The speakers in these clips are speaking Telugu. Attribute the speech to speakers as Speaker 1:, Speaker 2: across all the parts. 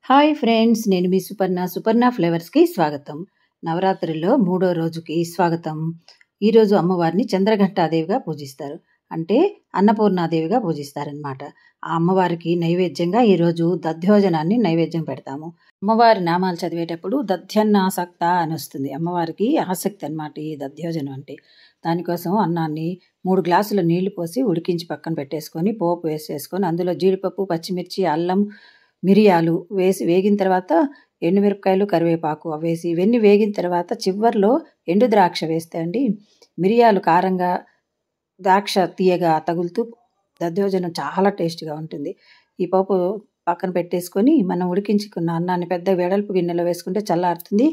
Speaker 1: హాయ్ ఫ్రెండ్స్, నేను మీ సుపర్ణ ఫ్లేవర్స్కి స్వాగతం. నవరాత్రుల్లో 3వ రోజుకి స్వాగతం. ఈరోజు అమ్మవారిని చంద్రఘంటాదేవిగా పూజిస్తారు. అంటే అన్నపూర్ణాదేవిగా పూజిస్తారనమాట. ఆ అమ్మవారికి నైవేద్యంగా ఈరోజు దధ్యోజనాన్ని నైవేద్యం పెడతాము. అమ్మవారి నామాలు చదివేటప్పుడు దధ్యన్నాసక్త అని వస్తుంది. అమ్మవారికి ఆసక్తి అనమాట ఈ దధ్యోజనం అంటే. దానికోసం అన్నాన్ని 3 గ్లాసుల నీళ్లు పోసి ఉడికించి పక్కన పెట్టేసుకొని పోపు వేసేసుకొని అందులో జీడిపప్పు, పచ్చిమిర్చి, అల్లం, మిరియాలు వేసి వేగిన తర్వాత ఎండుమిరపకాయలు, కరివేపాకు వేసి ఇవన్నీ వేగిన తర్వాత చివర్లో ఎండు ద్రాక్ష వేస్తే అండి మిరియాలు కారంగా, ద్రాక్ష తీయగా తగులుతూ దధ్యోజనం చాలా టేస్ట్గా ఉంటుంది. ఈ పోపు పక్కన పెట్టేసుకొని మనం ఉడికించుకున్న అన్నాన్ని పెద్ద వెడల్పు గిన్నెలో వేసుకుంటే చల్లారుతుంది.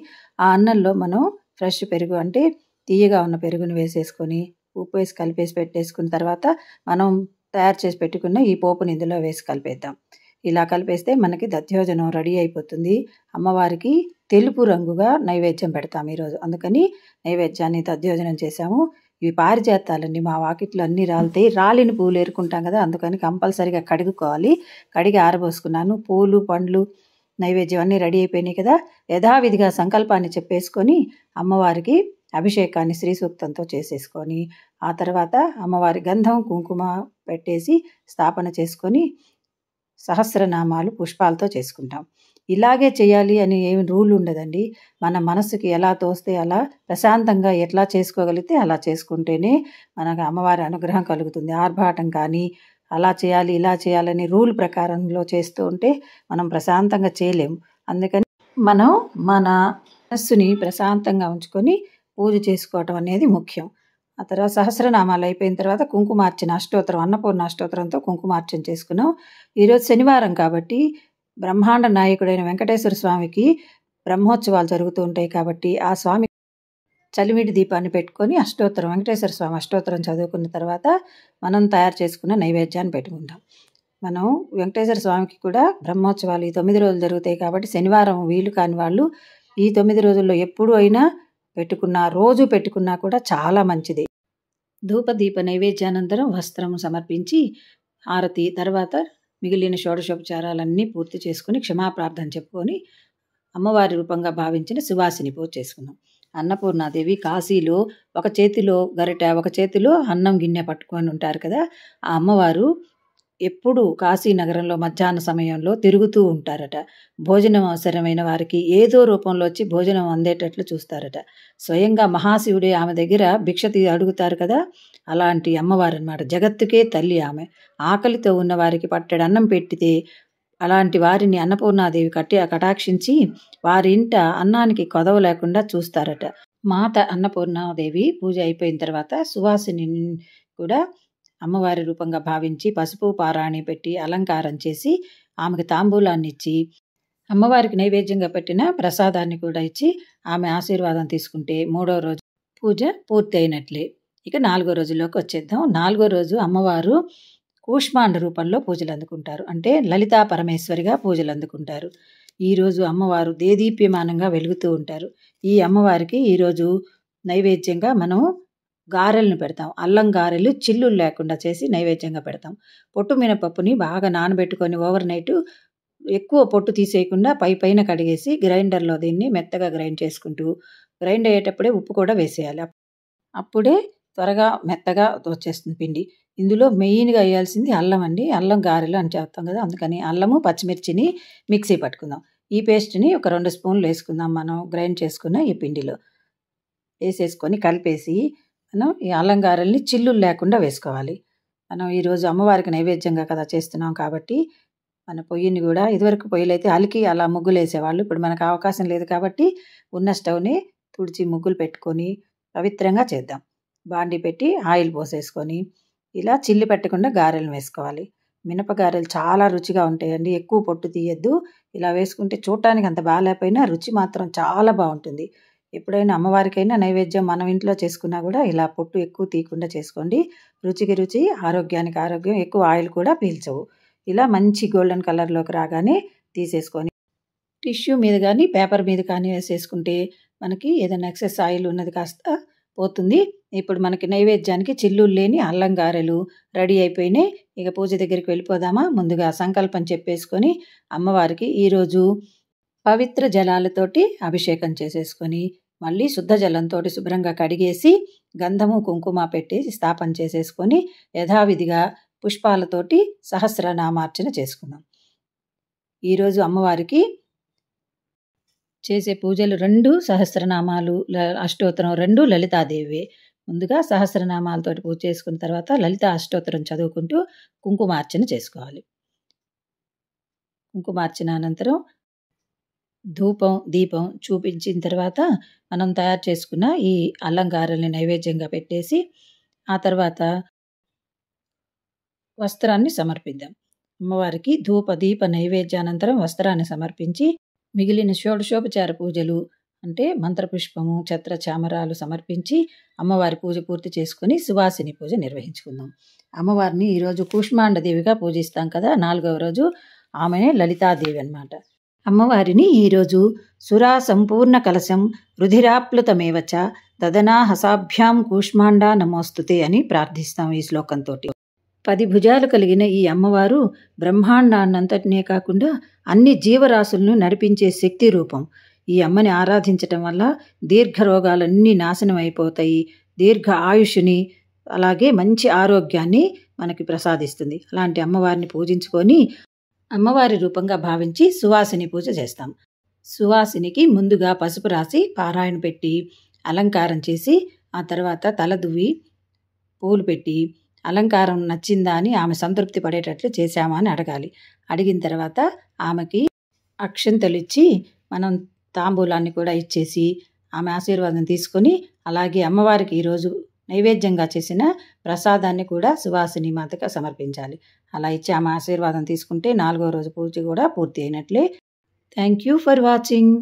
Speaker 1: ఆ అన్నంలో మనం ఫ్రెష్ పెరుగు అంటే తీయగా ఉన్న పెరుగుని వేసేసుకొని ఉప్పు వేసి కలిపేసి పెట్టేసుకున్న తర్వాత మనం తయారు చేసి పెట్టుకున్న ఈ పోపుని ఇందులో వేసి కలిపేద్దాం. ఇలా కలిపేస్తే మనకి దధ్యోజనం రెడీ అయిపోతుంది. అమ్మవారికి తెలుపు రంగుగా నైవేద్యం పెడతాం ఈరోజు. అందుకని నైవేద్యాన్ని దధ్యోజనం చేసాము. ఇవి పారిజాతాలండి. మా వాకిట్లో అన్నీ రాలుతాయి. రాలిన పూలు ఏరుకుంటాం కదా, అందుకని కంపల్సరీగా కడుగుకోవాలి. కడిగి ఆరబోసుకున్నాను. పూలు, పండ్లు, నైవేద్యం అన్నీ రెడీ అయిపోయినాయి కదా. యథావిధిగా సంకల్పాన్ని చెప్పేసుకొని అమ్మవారికి అభిషేకాన్ని శ్రీ సూక్తంతో చేసేసుకొని ఆ తర్వాత అమ్మవారి గంధం, కుంకుమ పెట్టేసి స్థాపన చేసుకొని సహస్రనామాలు పుష్పాలతో చేసుకుంటాం. ఇలాగే చేయాలి అని ఏమి రూల్ ఉండదండి. మన మనసుకి ఎలా తోస్తే అలా ప్రశాంతంగా ఎట్లా చేసుకోగలిగితే అలా చేసుకుంటేనే మనకు అమ్మవారి అనుగ్రహం కలుగుతుంది. ఆర్భాటం కానీ అలా చేయాలి ఇలా చేయాలని రూల్ ప్రకారంలో చేస్తూ ఉంటే మనం ప్రశాంతంగా చేయలేము. అందుకని మనం మన మనస్సుని ప్రశాంతంగా ఉంచుకొని పూజ చేసుకోవటం అనేది ముఖ్యం. ఆ తర్వాత సహస్రనామాలు అయిపోయిన తర్వాత కుంకుమార్చన అష్టోత్తరం, అన్నపూర్ణ అష్టోత్తరంతో కుంకుమార్చన చేసుకున్నాం. ఈరోజు శనివారం కాబట్టి బ్రహ్మాండ నాయకుడైన వెంకటేశ్వర స్వామికి బ్రహ్మోత్సవాలు జరుగుతూ ఉంటాయి కాబట్టి ఆ స్వామి చలిమిడి దీపాన్ని పెట్టుకొని అష్టోత్తరం, వెంకటేశ్వర స్వామి అష్టోత్తరం చదువుకున్న తర్వాత మనం తయారు చేసుకున్న నైవేద్యాన్ని పెట్టుకుంటాం. మనం వెంకటేశ్వర స్వామికి కూడా బ్రహ్మోత్సవాలు ఈ 9 రోజులు జరుగుతాయి కాబట్టి శనివారం వీలు కాని వాళ్ళు ఈ 9 రోజుల్లో ఎప్పుడు అయినా రోజు పెట్టుకున్నా కూడా చాలా మంచిది. ధూప దీప నైవేద్యానంతరం వస్త్రం సమర్పించి హారతి తర్వాత మిగిలిన షోడశోపచారాలన్నీ పూర్తి చేసుకుని క్షమాప్రార్థన చెప్పుకొని అమ్మవారి రూపంగా భావించిన సువాసిని పూజ చేసుకున్నాం. అన్నపూర్ణాదేవి కాశీలో ఒక చేతిలో గరిట, ఒక చేతిలో అన్నం గిన్నె పట్టుకొని ఉంటారు కదా. ఆ అమ్మవారు ఎప్పుడు కాశీ నగరంలో మధ్యాహ్న సమయంలో తిరుగుతూ ఉంటారట. భోజనం అవసరమైన వారికి ఏదో రూపంలో వచ్చి భోజనం అందేటట్లు చూస్తారట. స్వయంగా మహాశివుడే ఆమె దగ్గర భిక్ష అడుగుతారు కదా, అలాంటి అమ్మవారు అన్నమాట. జగత్తుకే తల్లి ఆమె. ఆకలితో ఉన్న వారికి పట్టెడు అన్నం పెట్టితే అలాంటి వారిని అన్నపూర్ణాదేవి కటాక్షించి వారి ఇంట అన్నానికి కొదవ లేకుండా చూస్తారట. మాత అన్నపూర్ణాదేవి పూజ అయిపోయిన తర్వాత సువాసిని కూడా అమ్మవారి రూపంగా భావించి పసుపు పారాణి పెట్టి అలంకారం చేసి ఆమెకు తాంబూలాన్ని ఇచ్చి అమ్మవారికి నైవేద్యంగా పెట్టిన ప్రసాదాన్ని కూడా ఇచ్చి ఆమె ఆశీర్వాదం తీసుకుంటే 3వ రోజు పూజ పూర్తి అయినట్లే. ఇక 4వ రోజులోకి వచ్చేద్దాం. 4వ రోజు అమ్మవారు కూష్మాండ రూపంలో పూజలు అందుకుంటారు. అంటే లలితా పరమేశ్వరిగా పూజలు అందుకుంటారు. ఈరోజు అమ్మవారు దేదీప్యమానంగా వెలుగుతూ ఉంటారు. ఈ అమ్మవారికి ఈరోజు నైవేద్యంగా మనం గారెలను పెడతాం. అల్లం గారెలు చిల్లులు లేకుండా చేసి నైవేద్యంగా పెడతాం. పొట్టు మినపప్పుని బాగా నానబెట్టుకొని ఓవర్ నైట్ ఎక్కువ పొట్టు తీసేయకుండా పైన కడిగేసి గ్రైండర్లో దీన్ని మెత్తగా గ్రైండ్ చేసుకుంటూ గ్రైండ్ అయ్యేటప్పుడే ఉప్పు కూడా వేసేయాలి. అప్పుడే త్వరగా మెత్తగా వచ్చేస్తుంది పిండి. ఇందులో మెయిన్గా వేయాల్సింది అల్లం అండి. అల్లం గారెలు అని చెప్తాం కదా, అందుకని అల్లము పచ్చిమిర్చిని మిక్సీ పట్టుకుందాం. ఈ పేస్ట్ని ఒక 2 స్పూన్లు వేసుకుందాం. మనం గ్రైండ్ చేసుకున్న ఈ పిండిలో వేసేసుకొని కలిపేసి మనం ఈ అల్లం గారెల్ని చిల్లులు లేకుండా వేసుకోవాలి. మనం ఈరోజు అమ్మవారికి నైవేద్యంగా కదా చేస్తున్నాం కాబట్టి మన పొయ్యిని కూడా ఇదివరకు పొయ్యిలైతే అలికి అలా ముగ్గులు వేసేవాళ్ళు. ఇప్పుడు మనకు అవకాశం లేదు కాబట్టి ఉన్న స్టవ్ని తుడిచి ముగ్గులు పెట్టుకొని పవిత్రంగా చేద్దాం. బాండి పెట్టి ఆయిల్ పోసేసుకొని ఇలా చిల్లి పెట్టకుండా గారెలు వేసుకోవాలి. మినప గారెలు చాలా రుచిగా ఉంటాయండి. ఎక్కువ పొట్టు తీయద్దు. ఇలా వేసుకుంటే చూడటానికి అంత బాగాలేకపోయినా రుచి మాత్రం చాలా బాగుంటుంది. ఎప్పుడైనా అమ్మవారికైనా నైవేద్యం మనం ఇంట్లో చేసుకున్నా కూడా ఇలా పొట్టు ఎక్కువ తీయకుండా చేసుకోండి. రుచికి రుచి, ఆరోగ్యానికి ఆరోగ్యం. ఎక్కువ ఆయిల్ కూడా పీల్చవు. ఇలా మంచి గోల్డెన్ కలర్లోకి రాగానే తీసేసుకొని టిష్యూ మీద కానీ పేపర్ మీద కానీ వేసేసుకుంటే మనకి ఏదైనా ఎక్సెస్ ఆయిల్ ఉన్నది కాస్త పోతుంది. ఇప్పుడు మనకి నైవేద్యానికి చిల్లులు లేని అల్లం గారెలు రెడీ అయిపోయినాయి. ఇక పూజ దగ్గరికి వెళ్ళిపోదామా? ముందుగా సంకల్పం చెప్పేసుకొని అమ్మవారికి ఈరోజు పవిత్ర జలాలతోటి అభిషేకం చేసేసుకొని మళ్ళీ శుద్ధ జలంతో శుభ్రంగా కడిగేసి గంధము కుంకుమ పెట్టి స్థాపన చేసేసుకొని యథావిధిగా పుష్పాలతోటి సహస్రనామార్చన చేసుకుందాం. ఈరోజు అమ్మవారికి చేసే పూజలు 2 సహస్రనామాలు, అష్టోత్తరం 2 లలితాదేవి. ముందుగా సహస్రనామాలతోటి పూజ చేసుకున్న తర్వాత లలిత అష్టోత్తరం చదువుకుంటూ కుంకుమార్చన చేసుకోవాలి. కుంకుమార్చన అనంతరం ధూపం దీపం చూపించిన తర్వాత మనం తయారు చేసుకున్న ఈ అలంకారాలని నైవేద్యంగా పెట్టేసి ఆ తర్వాత వస్త్రాన్ని సమర్పిద్దాం. అమ్మవారికి ధూప దీప నైవేద్యానంతరం వస్త్రాన్ని సమర్పించి మిగిలిన షోడశోపచార పూజలు అంటే మంత్రపుష్పము ఛత్ర చామరాలు సమర్పించి అమ్మవారి పూజ పూర్తి చేసుకుని సువాసిని పూజ నిర్వహించుకుందాం. అమ్మవారిని ఈరోజు కూష్మాండదేవిగా పూజిస్తాం కదా, 4వ రోజు ఆమెనే లలితాదేవి అన్నమాట. అమ్మవారిని ఈరోజు సురా సంపూర్ణ కలశం రుధిరాప్లుతమేవచ తదనా హసాభ్యాం కూష్మాండా నమోస్తుతే అని ప్రార్థిస్తాం ఈ శ్లోకంతో. 10 భుజాలు కలిగిన ఈ అమ్మవారు బ్రహ్మాండాన్నంతటినే కాకుండా అన్ని జీవరాశులను నడిపించే శక్తి రూపం. ఈ అమ్మని ఆరాధించటం వల్ల దీర్ఘ రోగాలన్నీ నాశనం అయిపోతాయి, దీర్ఘ ఆయుష్ని అలాగే మంచి ఆరోగ్యాన్ని మనకి ప్రసాదిస్తుంది. అలాంటి అమ్మవారిని పూజించుకొని అమ్మవారి రూపంగా భావించి సువాసిని పూజ చేస్తాం. సువాసినికి ముందుగా పసుపు రాసి పారాయణ పెట్టి అలంకారం చేసి ఆ తర్వాత తల దువ్వి పూలు పెట్టి అలంకారం నచ్చిందా అని ఆమె సంతృప్తి పడేటట్లు చేశామా అని అడగాలి. అడిగిన తర్వాత ఆమెకి అక్షంతలు ఇచ్చి మనం తాంబూలాన్ని కూడా ఇచ్చేసి ఆమె ఆశీర్వాదం తీసుకొని అలాగే అమ్మవారికి ఈరోజు నైవేద్యంగా చేసిన ప్రసాదాన్ని కూడా సువాసిని మాతగా సమర్పించాలి. అలా ఇచ్చి ఆమె ఆశీర్వాదం తీసుకుంటే 4వ రోజు పూజ కూడా పూర్తి అయినట్లే. Thank you for watching.